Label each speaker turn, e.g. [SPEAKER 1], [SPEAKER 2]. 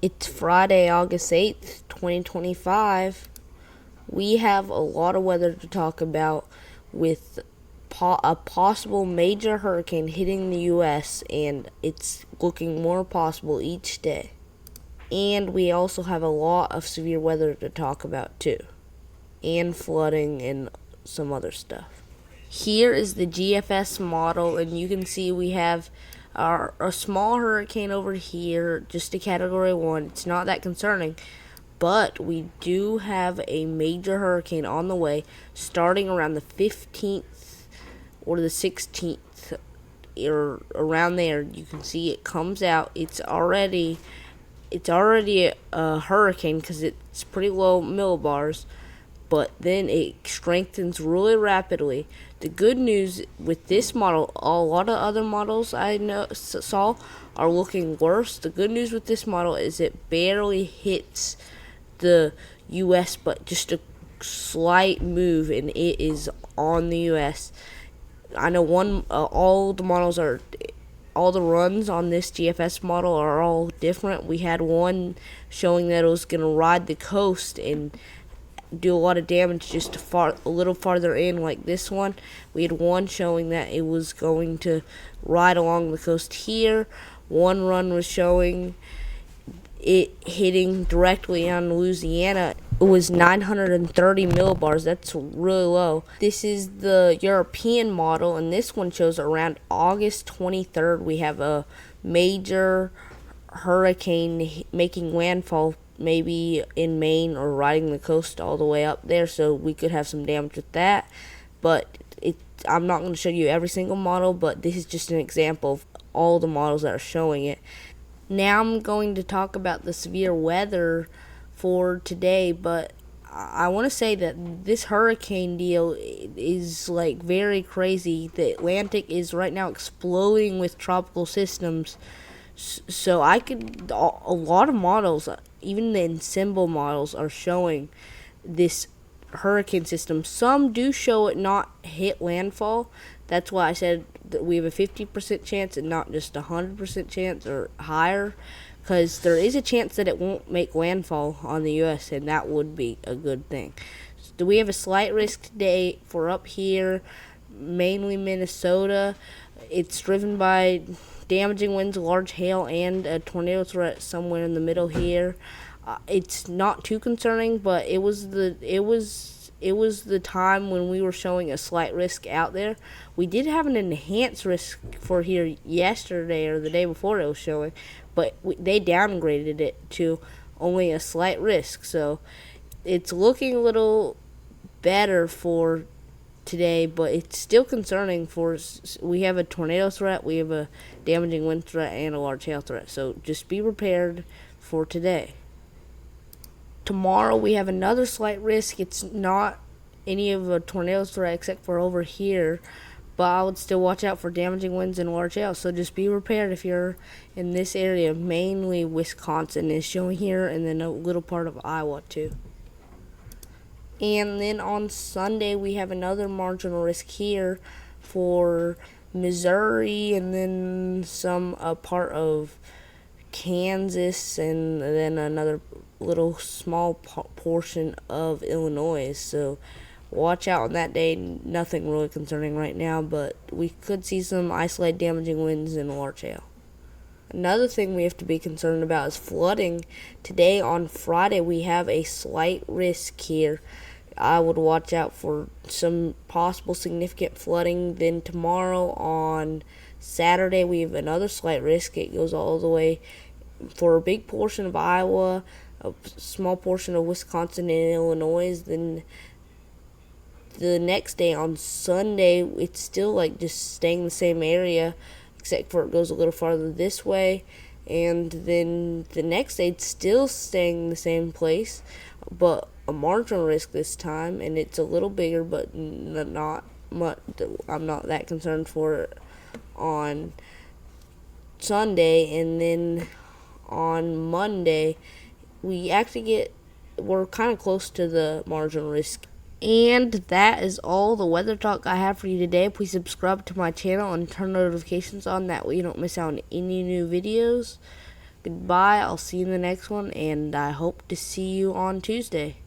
[SPEAKER 1] It's Friday, August 8th, 2025. We have a lot of weather to talk about with a possible major hurricane hitting the U.S., and it's looking more possible each day. And we also have a lot of severe weather to talk about, too, and flooding and some other stuff. Here is the GFS model, and you can see we have a small hurricane over here, just a category 1. It's not that concerning, but we do have a major hurricane on the way starting around the 15th or the 16th, or around there. You can see it comes out. It's already a hurricane because it's pretty low millibars, but then it strengthens really rapidly. The good news with this model, a lot of other models I saw are looking worse. The good news with this model is it barely hits the U.S., but just a slight move, and it is on the U.S. I know all the runs on this GFS model are all different. We had one showing that it was going to ride the coast and do a lot of damage just a little farther in, like this one. We had one showing that it was going to ride along the coast here. One run was showing it hitting directly on Louisiana. It was 930 millibars. That's really low. This is the European model, and this one shows around August 23rd we have a major hurricane making landfall, maybe in Maine or riding the coast all the way up there, so we could have some damage with that. But I'm not going to show you every single model, but this is just an example of all the models that are showing it. Now I'm going to talk about the severe weather for today, but I want to say that this hurricane deal is like very crazy. The Atlantic is right now exploding with tropical systems. So a lot of models, even the Ensemble models, are showing this hurricane system. Some do show it not hit landfall. That's why I said that we have a 50% chance and not just a 100% chance or higher, because there is a chance that it won't make landfall on the U.S., and that would be a good thing. So we have a slight risk today for up here, mainly Minnesota. It's driven by damaging winds, large hail, and a tornado threat somewhere in the middle here. It's not too concerning, but it was the time when we were showing a slight risk out there. We did have an enhanced risk for here yesterday or the day before it was showing, but they downgraded it to only a slight risk. So it's looking a little better for today, but it's still concerning we have a tornado threat, we have a damaging wind threat, and a large hail threat. So just be prepared for today. Tomorrow we have another slight risk. It's not any of a tornado threat except for over here, but I would still watch out for damaging winds and large hail. So just be prepared if you're in this area. Mainly Wisconsin is showing here, and then a little part of Iowa too. And then on Sunday we have another marginal risk here for Missouri, and then some part of Kansas, and then another little small portion of Illinois. So watch out on that day. Nothing really concerning right now, but we could see some isolated damaging winds and large hail. Another thing we have to be concerned about is flooding. Today on Friday we have a slight risk here. I would watch out for some possible significant flooding. Then tomorrow on Saturday we have another slight risk. It goes all the way for a big portion of Iowa, a small portion of Wisconsin and Illinois. Then the next day on Sunday it's still like just staying in the same area, except for it goes a little farther this way. And then the next day it's still staying in the same place, but a marginal risk this time, and it's a little bigger, but not much. I'm not that concerned for it on Sunday. And then on Monday we're kind of close to the marginal risk. And that is all the weather talk I have for you today. Please subscribe to my channel and turn notifications on, that way you don't miss out on any new videos. Goodbye. I'll see you in the next one, and I hope to see you on Tuesday.